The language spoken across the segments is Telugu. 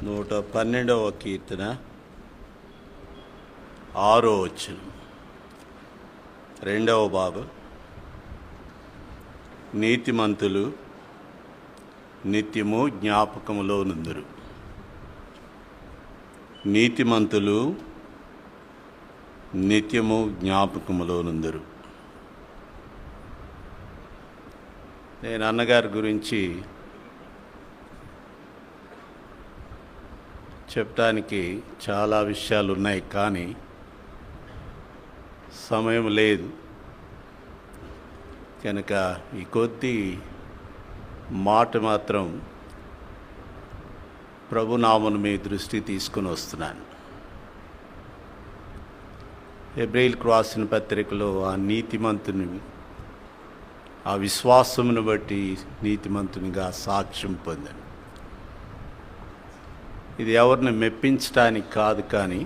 112వ కీర్తన 6వ వచనం, 2వ భాగం. నీతిమంతులు నిత్యము జ్ఞాపకములో నుందురు. నీతిమంతులు నిత్యము జ్ఞాపకములో నుందురు. నేను అన్నగారి గురించి చెప్పడానికి చాలా విషయాలు ఉన్నాయి, కానీ సమయం లేదు కనుక ఈ కొద్ది మాట మాత్రం ప్రభునామను మీ దృష్టికి తీసుకుని వస్తున్నాను. హెబ్రీయులకు రాసిన పత్రికలో ఆ నీతిమంతుని, ఆ విశ్వాసమును బట్టి నీతిమంతునిగా సాక్ష్యం పొందాను. ఇది ఎవరిని మెప్పించడానికి కాదు, కానీ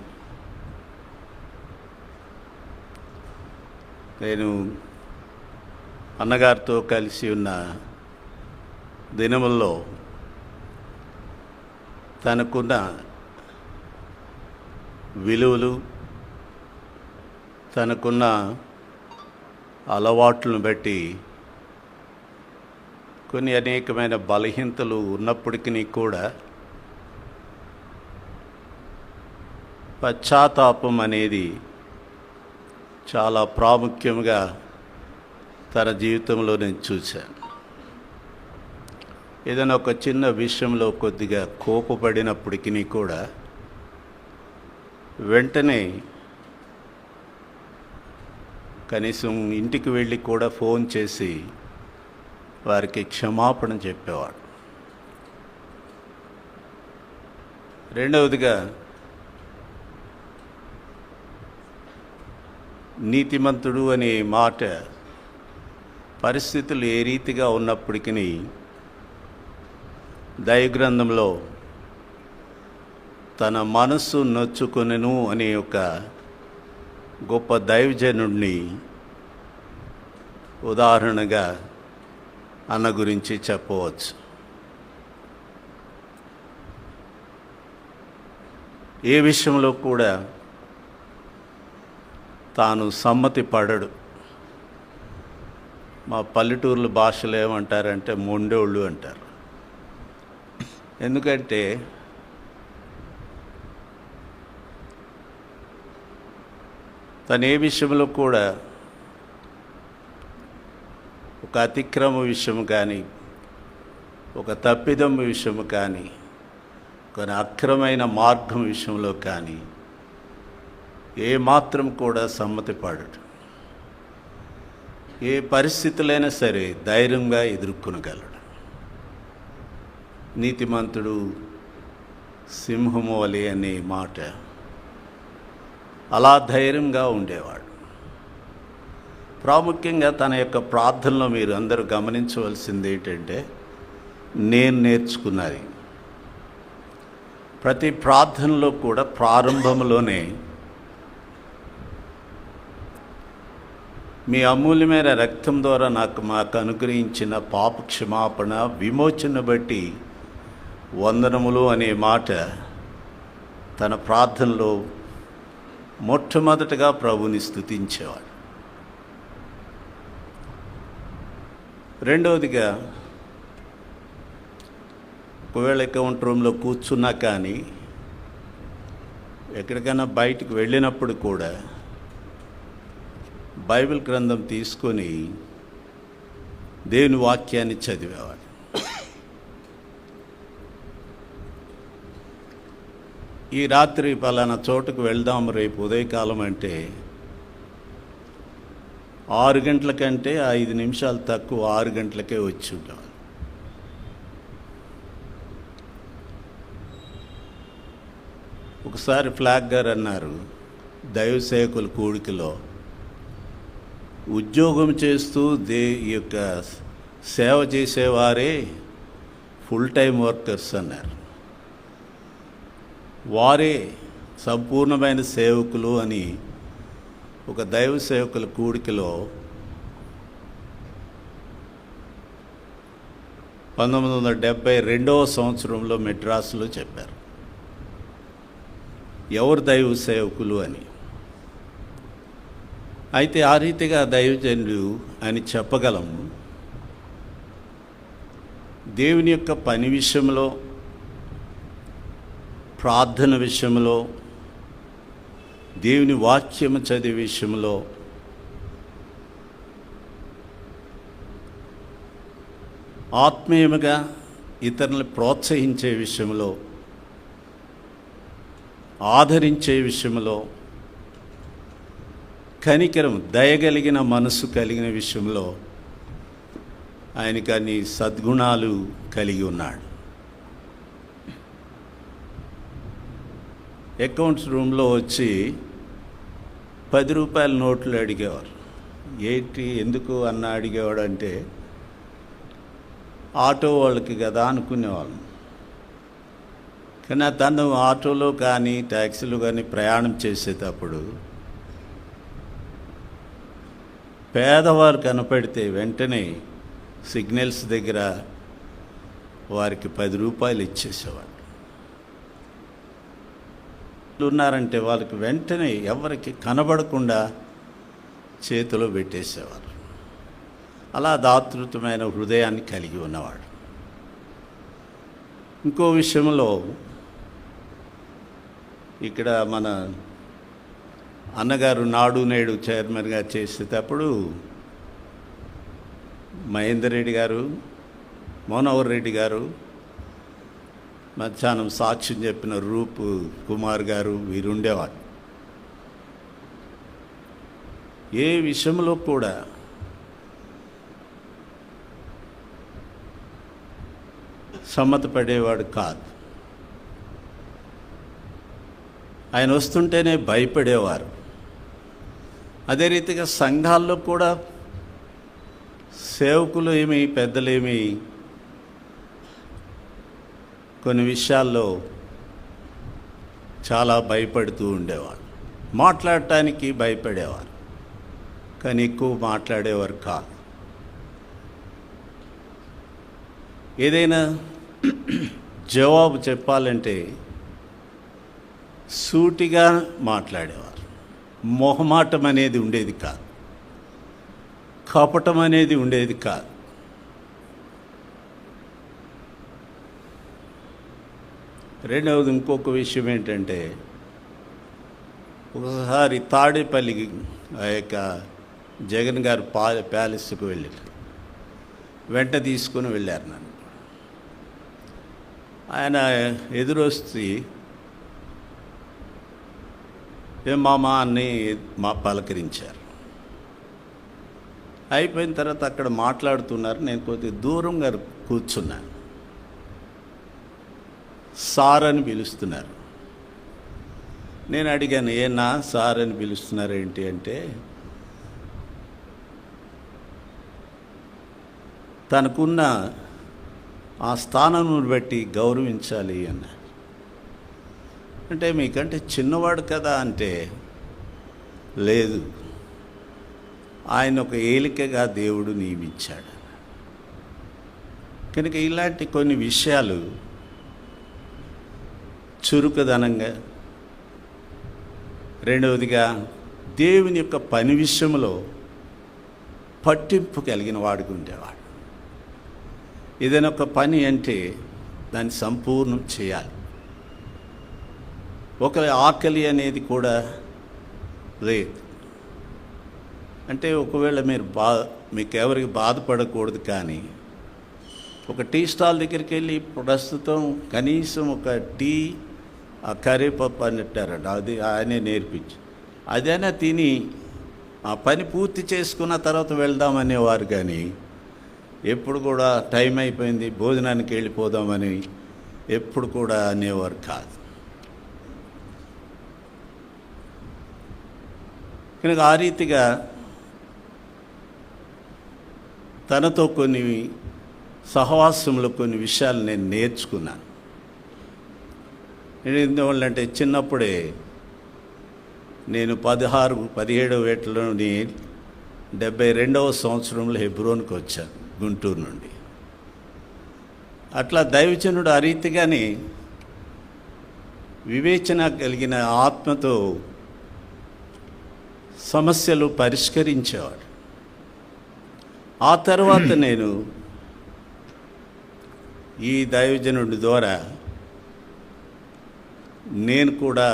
నేను అన్నగారితో కలిసి ఉన్న దినముల్లో తనకున్న విలువలు, తనకున్న అలవాట్లను బట్టి కొన్ని అనేకమైన బలహీనతలు ఉన్నప్పటికీ కూడా పశ్చాత్తాపం అనేది చాలా ప్రాముఖ్యంగా తన జీవితంలో నేను చూశాను. ఏదైనా ఒక చిన్న విషయంలో కొద్దిగా కోపపడినప్పటికీ కూడా వెంటనే కనీసం ఇంటికి వెళ్ళి కూడా ఫోన్ చేసి వారికి క్షమాపణ చెప్పేవాడు. రెండవదిగా, నీతిమంతుడు అనే మాట పరిస్థితులు ఏ రీతిగా ఉన్నప్పటికీ దైవగ్రంథంలో తన మనస్సు నొచ్చుకొనెను అనే ఒక గొప్ప దైవజనుడిని ఉదాహరణగా అన్న గురించి చెప్పవచ్చు. ఏ విషయంలో కూడా తాను సమ్మతి పడడు. మా పల్లెటూర్ల భాషలో ఏమంటారంటే మొండోళ్ళు అంటారు. ఎందుకంటే తను ఏ విషయంలో కూడా ఒక అతిక్రమ విషయం కానీ, ఒక తప్పిదం విషయం కానీ, ఒక అక్రమైన మార్గం విషయంలో కానీ ఏమాత్రం కూడా సమ్మతి పడడు. ఏ పరిస్థితులైనా సరే ధైర్యంగా ఎదుర్కొనగలడు. నీతిమంతుడు సింహము వలె అనే మాట, అలా ధైర్యంగా ఉండేవాడు. ప్రాముఖ్యంగా తన యొక్క ప్రార్థనలో మీరు అందరూ గమనించవలసింది ఏంటంటే, నేను నేర్చుకున్నది ప్రతి ప్రార్థనలో కూడా ప్రారంభంలోనే మీ అమూల్యమైన రక్తం ద్వారా మాకు అనుగ్రహించిన పాప క్షమాపణ విమోచన బట్టి వందనములు అనే మాట తన ప్రార్థనలో మొట్టమొదటగా ప్రభుని స్తుతించేవాడు. రెండవదిగా, ఒకవేళ అకౌంట్ రూమ్లో కూర్చున్నా కానీ ఎక్కడికైనా బయటికి వెళ్ళినప్పుడు కూడా బైబిల్ గ్రంథం తీసుకొని దేవుని వాక్యాన్ని చదివేవాడు. ఈ రాత్రి పలానా చోటుకు వెళ్దాం రేపు ఉదయకాలం అంటే 6 గంటల కంటే 5 నిమిషాలు తక్కువ 6 గంటలకే వచ్చి ఉండేవాడు. ఒకసారి ఫ్లాగ్ గారు అన్నారు, దైవ సేవకుల కూడికలో ఉద్యోగం చేస్తూ ఈ యొక్క సేవ చేసేవారే ఫుల్ టైం వర్కర్స్ అన్నారు. వారే సంపూర్ణమైన సేవకులు అని ఒక దైవ సేవకుల కూడికలో 1972వ సంవత్సరంలో మెడ్రాసులో చెప్పారు. ఎవరు దైవ సేవకులు అని. అయితే ఆ రీతిగా దైవజనులు అని చెప్పగలము. దేవుని యొక్క పని విషయంలో, ప్రార్థన విషయంలో, దేవుని వాక్యము చదివే విషయంలో, ఆత్మీయముగా ఇతరులను ప్రోత్సహించే విషయంలో, ఆదరించే విషయంలో, కనికరం దయగలిగిన మనసు కలిగిన విషయంలో ఆయనకు అన్ని సద్గుణాలు కలిగి ఉన్నాడు. అకౌంట్స్ రూమ్లో వచ్చి 10 రూపాయల నోట్లు అడిగేవారు. ఏంటి ఎందుకు అన్న అడిగేవాడు అంటే, ఆటో వాళ్ళకి కదా అనుకునేవాళ్ళం. కానీ తను ఆటోలో కానీ ట్యాక్సీలో కానీ ప్రయాణం చేసేటప్పుడు పేదవారు కనపడితే వెంటనే సిగ్నల్స్ దగ్గర వారికి 10 రూపాయలు ఇచ్చేసేవాడు. ఉన్నారంటే వాళ్ళకి వెంటనే ఎవరికి కనబడకుండా చేతిలో పెట్టేసేవారు. అలా దాతృత్వమైన హృదయాన్ని కలిగి ఉన్నవాడు. ఇంకో విషయంలో ఇక్కడ మన అన్నగారు నాడు నేడు చైర్మన్గా చేసేటప్పుడు మహేందర్ రెడ్డి గారు, మోనవర్ రెడ్డి గారు, మధ్యాహ్నం సాక్ష్యం చెప్పిన రూప్ కుమార్ గారు వీరుండేవారు. ఏ విషయంలో కూడా సమ్మతపడేవాడు కాదు. ఆయన వస్తుంటేనే భయపడేవారు. అదే రీతిగా సంఘాల్లో కూడా సేవకులు ఏమి పెద్దలేమి కొన్ని విషయాల్లో చాలా భయపడుతూ ఉండేవారు. మాట్లాడటానికి భయపడేవారు, కానీ ఎక్కువ మాట్లాడేవారు కాదు. ఏదైనా జవాబు చెప్పాలంటే సూటిగా మాట్లాడేవారు. మొహమాటం అనేది ఉండేది కాదు, కపటం అనేది ఉండేది కాదు. రెండవది ఇంకొక విషయం ఏంటంటే, ఒకసారి తాడేపల్లికి ఆ యొక్క జగన్ గారు ప్యాలెస్కు వెళ్ళారు. వెంట తీసుకుని వెళ్ళారు నన్ను. ఆయన ఎదురొస్తే ఏం మామ అని పలకరించారు. అయిపోయిన తర్వాత అక్కడ మాట్లాడుతున్నారు. నేను కొద్దిగా దూరంగా కూర్చున్నాను. సార్ అని పిలుస్తున్నారు. నేను అడిగాను, ఏనా సార్ అని పిలుస్తున్నారు ఏంటి అంటే, తనకున్న ఆ స్థానం బట్టి గౌరవించాలి అన్నారు. అంటే మీకంటే చిన్నవాడు కదా అంటే, లేదు, ఆయన ఒక ఏలికగా దేవుడు నియమించాడు. కనుక ఇలాంటి కొన్ని విషయాలు చురుకుదనంగా, రెండవదిగా దేవుని యొక్క పని విషయంలో పట్టింపు కలిగిన వాడికి ఉండేవాడు. ఏదైనా ఒక పని అంటే దాన్ని సంపూర్ణం చేయాలి. ఒక ఆకలి అనేది కూడా లేదు. అంటే ఒకవేళ మీకు ఎవరికి బాధపడకూడదు, కానీ ఒక టీ స్టాల్ దగ్గరికి వెళ్ళి ప్రస్తుతం కనీసం ఒక టీ ఆ కరివేపప్పు అని పెట్టారంట, అది ఆయనే నేర్పించి అదైనా తిని ఆ పని పూర్తి చేసుకున్న తర్వాత వెళ్దామనేవారు. కానీ ఎప్పుడు కూడా టైం అయిపోయింది భోజనానికి వెళ్ళిపోదామని ఎప్పుడు కూడా అనేవారు కాదు. కనుక ఆ రీతిగా తనతో కొన్ని సహవాసంలో కొన్ని విషయాలు నేను నేర్చుకున్నాను. ఎందువల్లంటే చిన్నప్పుడే నేను 17వ ఏటలోని 72వ సంవత్సరంలో హెబ్రోన్కి వచ్చాను గుంటూరు నుండి. అట్లా దైవజనుడు ఆ రీతిగానే వివేచన కలిగిన ఆత్మతో సమస్యలు పరిష్కరించేవాడు. ఆ తర్వాత నేను ఈ దైవజనుడి ద్వారా నేను కూడా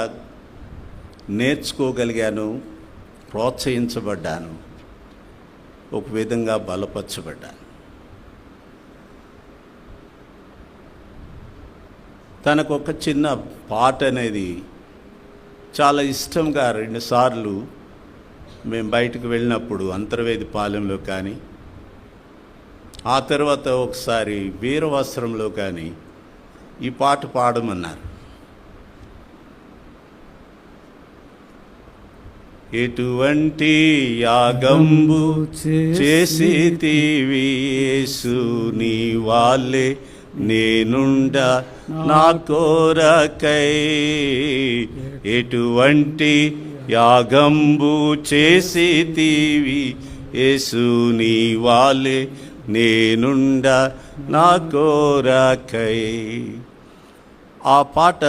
నేర్చుకోగలిగాను, ప్రోత్సహించబడ్డాను, ఒక విధంగా బలపరచబడ్డాను. తనకు ఒక చిన్న పాట అనేది చాలా ఇష్టంగా 2 సార్లు మేము బయటకు వెళ్ళినప్పుడు అంతర్వేది పాలెంలో కానీ, ఆ తర్వాత ఒకసారి వీరవస్త్రంలో కానీ ఈ పాట పాడమన్నారు. ఎటువంటి యాగంబు చేసితివి యేసు నీ వాళ్ళే నేనుండ నా కోరకై. ఎటువంటి యాగంబు చేసితివి యేసు నీ వాళ్ళే నేనుండ నా కోరకై. ఆ పాట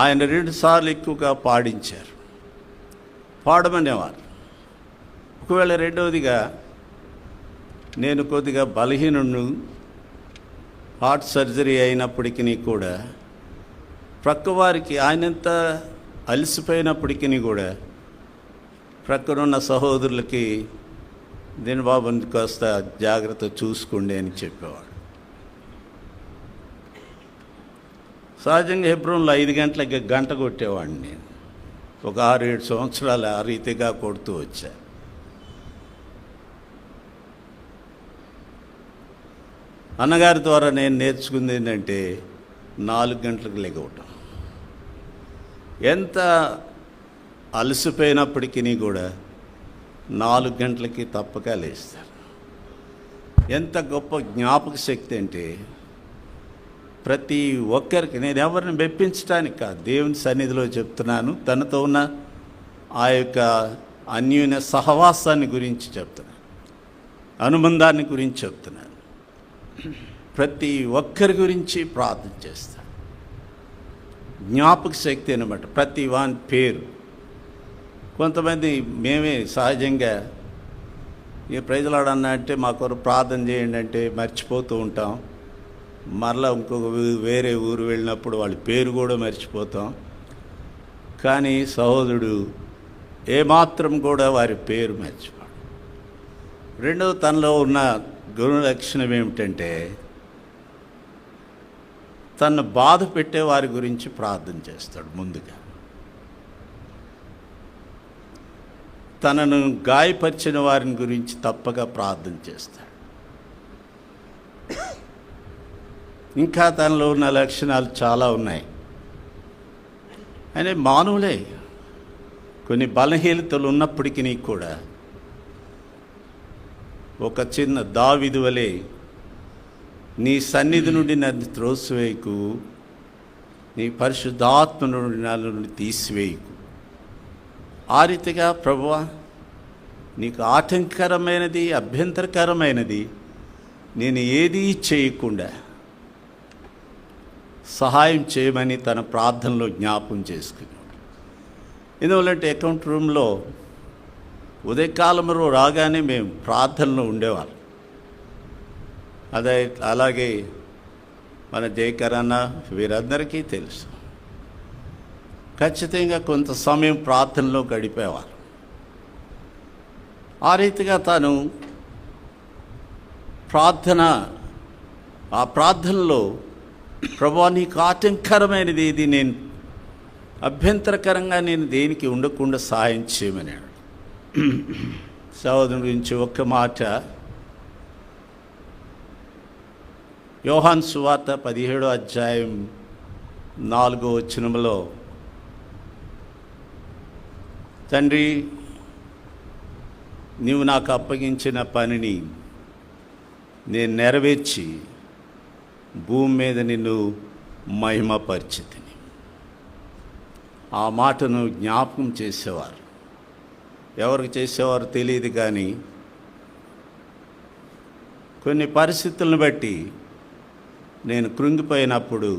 ఆయన 2 సార్లు ఎక్కువగా పాడించారు, పాడమనేవారు. ఒకవేళ రెండవదిగా నేను కొద్దిగా బలహీనుడు, హార్ట్ సర్జరీ అయినప్పటికీ కూడా ప్రక్కవారికి ఆయనంత అలసిపోయినప్పటికీ కూడా ప్రక్కనున్న సహోదరులకి దీని బాబుని కాస్త జాగ్రత్త చూసుకోండి అని చెప్పేవాడు. సహజంగా హెబ్రోన్లో 5 గంటలకి గంట కొట్టేవాడిని నేను. ఒక 6-7 సంవత్సరాలు ఆ రీతిగా కొడుతూ వచ్చా. అన్నగారి ద్వారా నేను నేర్చుకుంది ఏంటంటే 4 గంటలకు లెగవటం. ఎంత అలసిపోయినప్పటికీ కూడా 4 గంటలకి తప్పక లేస్తారు. ఎంత గొప్ప జ్ఞాపక శక్తి అంటే ప్రతి ఒక్కరికి, నేను ఎవరిని మెప్పించడానికి కాదు, దేవుని సన్నిధిలో చెప్తున్నాను, తనతో ఉన్న ఆ యొక్క అన్యోన్య సహవాసాన్ని గురించి చెప్తున్నాను, అనుబంధాన్ని గురించి చెప్తున్నాను. ప్రతి ఒక్కరి గురించి ప్రార్థన చేస్తాను. జ్ఞాపక శక్తి అనమాట, ప్రతి వాని పేరు. కొంతమంది మేమే సహజంగా ఏ ప్రజలాడన్నా అంటే మా కొరకు ప్రార్థన చేయండి అంటే మర్చిపోతూ ఉంటాం. మరలా ఇంకొక వేరే ఊరు వెళ్ళినప్పుడు వాళ్ళ పేరు కూడా మర్చిపోతాం. కానీ సహోదరుడు ఏమాత్రం కూడా వారి పేరు మర్చిపోడు. రెండవ తనలో ఉన్న గుణ లక్షణం ఏమిటంటే తను బాధ పెట్టే వారి గురించి ప్రార్థన చేస్తాడు. ముందుగా తనను గాయపరిచిన వారిని గురించి తప్పగా ప్రార్థన చేస్తాడు. ఇంకా తనలో ఉన్న లక్షణాలు చాలా ఉన్నాయి. ఆయన మానవులే, కొన్ని బలహీనతలు ఉన్నప్పటికీ కూడా ఒక చిన్న దావీదు వలె నీ సన్నిధి నుండి నన్ను త్రోసివేయకు, నీ పరిశుద్ధాత్మ నుండి నన్ను తీసివేయకు. ఆ రీతిగా ప్రభువా, నీకు ఆటంకరమైనది, అభ్యంతరకరమైనది నేను ఏదీ చేయకుండా సహాయం చేయమని తన ప్రార్థనలో జ్ఞాపం చేసుకున్నాడు. ఎందువల్లంటే అకౌంట్ రూమ్లో ఉదయకాలంలో రాగానే మేము ప్రార్థనలో ఉండేవాళ్ళం. అలాగే మన జయకరన్న వీరందరికీ తెలుసు. ఖచ్చితంగా కొంత సమయం ప్రార్థనలో గడిపేవారు. ఆ రీతిగా తాను ఆ ప్రార్థనలో ప్రభువా, నీకు ఆటంకరమైనది ఇది, నేను అభ్యంతరకరంగా నేను దేనికి ఉండకుండా సహాయం చేయమన్నాడు. సహోదరుని గురించి ఒక్క మాట. యోహాను సువార్త 17వ అధ్యాయం 4వ వచనంలో, తండ్రి నీవు నాకు అప్పగించిన పనిని నేను నెరవేర్చి భూమి మీద నిన్ను మహిమపరిచితిని. ఆ మాటను జ్ఞాపకం చేసేవారు. ఎవరికి చేసేవారు తెలియదు, కానీ కొన్ని పరిస్థితులను బట్టి నేను కృంగిపోయినప్పుడు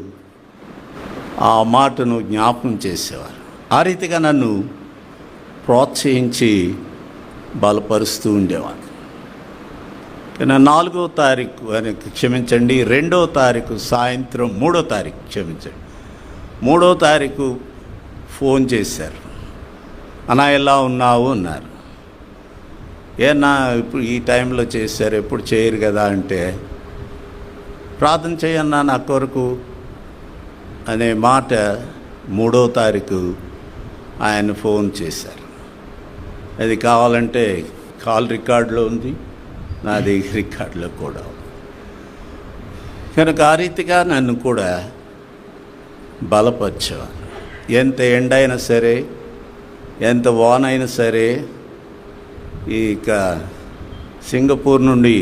ఆ మాటను జ్ఞాపకం చేసేవారు. ఆ రీతిగా నన్ను ప్రోత్సహించి బలపరుస్తూ ఉండేవారు. కానీ 4వ తారీఖు క్షమించండి 2వ తారీఖు సాయంత్రం 3వ తారీఖు క్షమించండి 3వ తారీఖు ఫోన్ చేశారు. అన్నా ఎలా ఉన్నావు అన్నారు. ఏనా ఇప్పుడు ఈ టైంలో చేశారు, ఎప్పుడు చేయరు కదా అంటే, ప్రార్థన చేయన్నా నా కొరకు అనే మాట 3వ తారీఖు ఆయన ఫోన్ చేశారు. అది కావాలంటే కాల్ రికార్డులో ఉంది, నాది రికార్డులో కూడా ఉంది. కనుక ఆ రీతిగా నన్ను కూడా బలపరిచేవారు. ఎంత ఎండైనా సరే, ఎంత వానైనా సరే, ఇక సింగపూర్ నుండి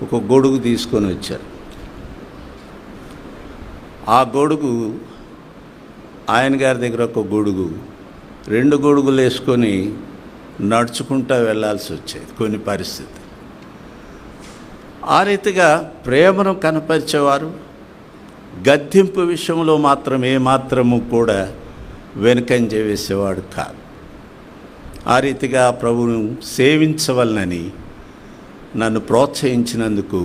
ఒక గొడుగు తీసుకొని వచ్చారు. ఆ గొడుగు ఆయన గారి దగ్గర ఒక గొడుగు, 2 గొడుగులు వేసుకొని నడుచుకుంటూ వెళ్ళాల్సి వచ్చేది కొన్ని పరిస్థితి. ఆ రీతిగా ప్రేమను కనపరిచేవారు. గద్దింపు విషయంలో మాత్రం ఏమాత్రము కూడా వెనుకంజ వేసేవాడు కాదు. ఆ రీతిగా ప్రభువును సేవించవలనని నన్ను ప్రోత్సహించినందుకు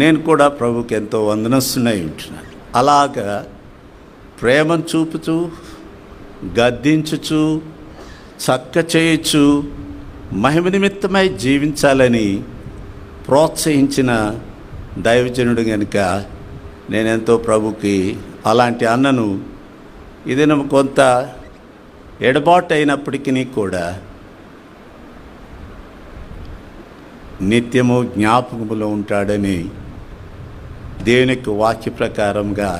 నేను కూడా ప్రభుకి ఎంతో వందనస్తున్నై ఉంటున్నాను. అలాగా ప్రేమను చూపుతూ, గద్దించుచు, చక్క చేయొచ్చు, మహిమ నిమిత్తమై జీవించాలని ప్రోత్సహించిన దైవజనుడు కనుక నేనెంతో ప్రభుకి అలాంటి అన్నను ఇదిన కొంత ఎడబాటు అయినప్పటికీ కూడా నిత్యము జ్ఞాపకములో ఉంటాడని దేవుని యొక్క వాక్య ప్రకారంగా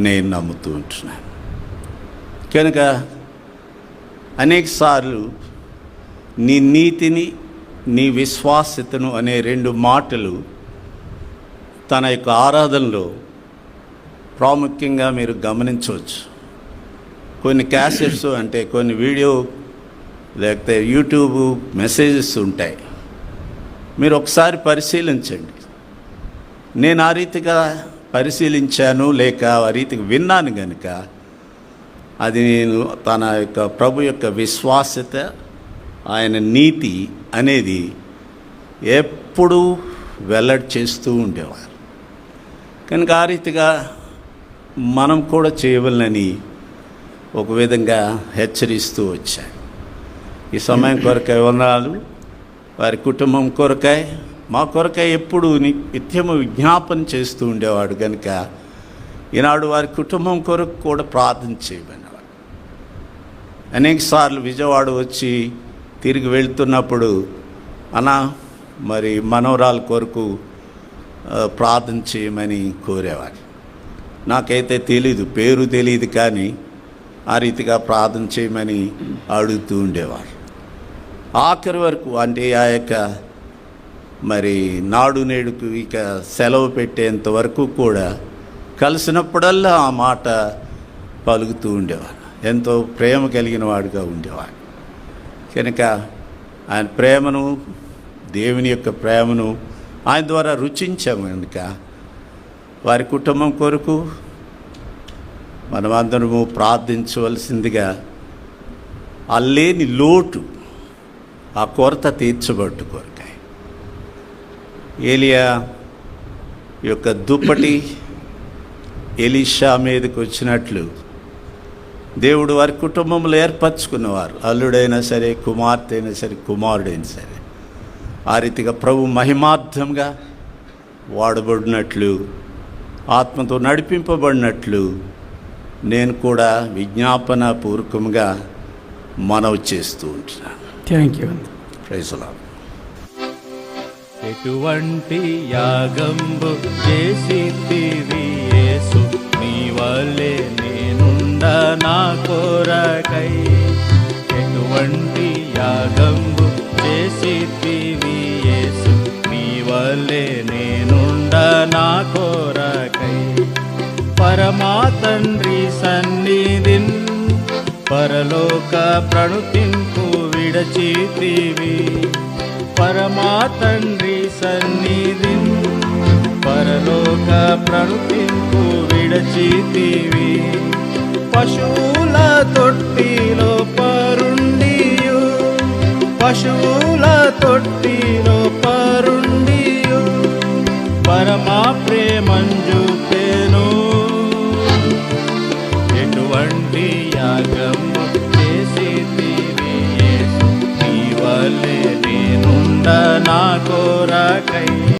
నేను నమ్ముతూ ఉంటున్నాను. కనుక అనేకసార్లు నీ నీతిని, నీ విశ్వాస్యతను అనే 2 మాటలు తన యొక్క ఆరాధనలో ప్రాముఖ్యంగా మీరు గమనించవచ్చు. కొన్ని క్యాసెట్స్ అంటే కొన్ని వీడియో లేకపోతే యూట్యూబ్ మెసేజెస్ ఉంటాయి. మీరు ఒకసారి పరిశీలించండి. నేను ఆ రీతిగా పరిశీలించాను, లేక ఆ రీతికి విన్నాను కనుక అది నేను తన యొక్క ప్రభు యొక్క విశ్వాస్యత, ఆయన నీతి అనేది ఎప్పుడూ వెల్లడి చేస్తూ ఉండేవారు. కనుక ఆ రీతిగా మనం కూడా చేయవలనని ఒక విధంగా హెచ్చరిస్తూ వచ్చాడు. ఈ సమయం కొరకై వందనాలు. వారి కుటుంబం కొరకై, మా కొరకై ఎప్పుడు నిత్యము విజ్ఞాపన చేస్తూ ఉండేవాడు కనుక ఈనాడు వారి కుటుంబం కొరకు కూడా ప్రార్థన చేయమనేవాడు. అనేకసార్లు విజయవాడ వచ్చి తిరిగి వెళ్తున్నప్పుడు అన్నా మరి మనవరాల కొరకు ప్రార్థన చేయమని కోరేవాడు. నాకైతే తెలీదు, పేరు తెలియదు, కానీ ఆ రీతిగా ప్రార్థన చేయమని అడుగుతూ ఉండేవాడు. ఆఖరి వరకు అంటే ఆ యొక్క మరి నాడు నేడుకు ఇక సెలవు పెట్టేంత వరకు కూడా కలిసినప్పుడల్లా ఆ మాట పలుకుతూ ఉండేవాడు. ఎంతో ప్రేమ కలిగిన వాడుగా ఉండేవాడు. కనుక ఆయన ప్రేమను, దేవుని యొక్క ప్రేమను ఆయన ద్వారా రుచించాము కనుక వారి కుటుంబం కొరకు మనమందరము ప్రార్థించవలసిందిగా, ఆ లేని లోటు, ఆ కొరత తీర్చబట్టు కొరకాయి. ఏలియా యొక్క దుప్పటి ఎలీషా మీదకి వచ్చినట్లు దేవుడు వారి కుటుంబంలో ఏర్పరచుకున్నవారు, అల్లుడైనా సరే, కుమార్తె అయినా సరే, కుమారుడైనా సరే, ఆ రీతిగా ప్రభు మహిమార్థంగా వాడబడినట్లు, ఆత్మతో నడిపింపబడినట్లు నేను కూడా విజ్ఞాపన పూర్వకంగా మనవి చేస్తూ ఉంటున్నాను. Thank you. Praise the lord. ఎటువంటి యాగంబు చేసితివి యేసు, నీ వల్లే నేనుండ నా కొరకై. ఎటువంటి యాగంబు చేసితివి యేసు, నీ వల్లే నేనుండ నా కొరకై. పరమా తండ్రి సన్నిధిన్ పరలోక ప్రణుతింపు విడచితివి. పరమా తండ్రి సన్నిధిన్ పరలోక ప్రణుతింపు విడచితివి. పశువుల తొట్టిలో పరుండియు, పశువుల తొట్టిలో పరుండియు, పరమా ప్రేమంజు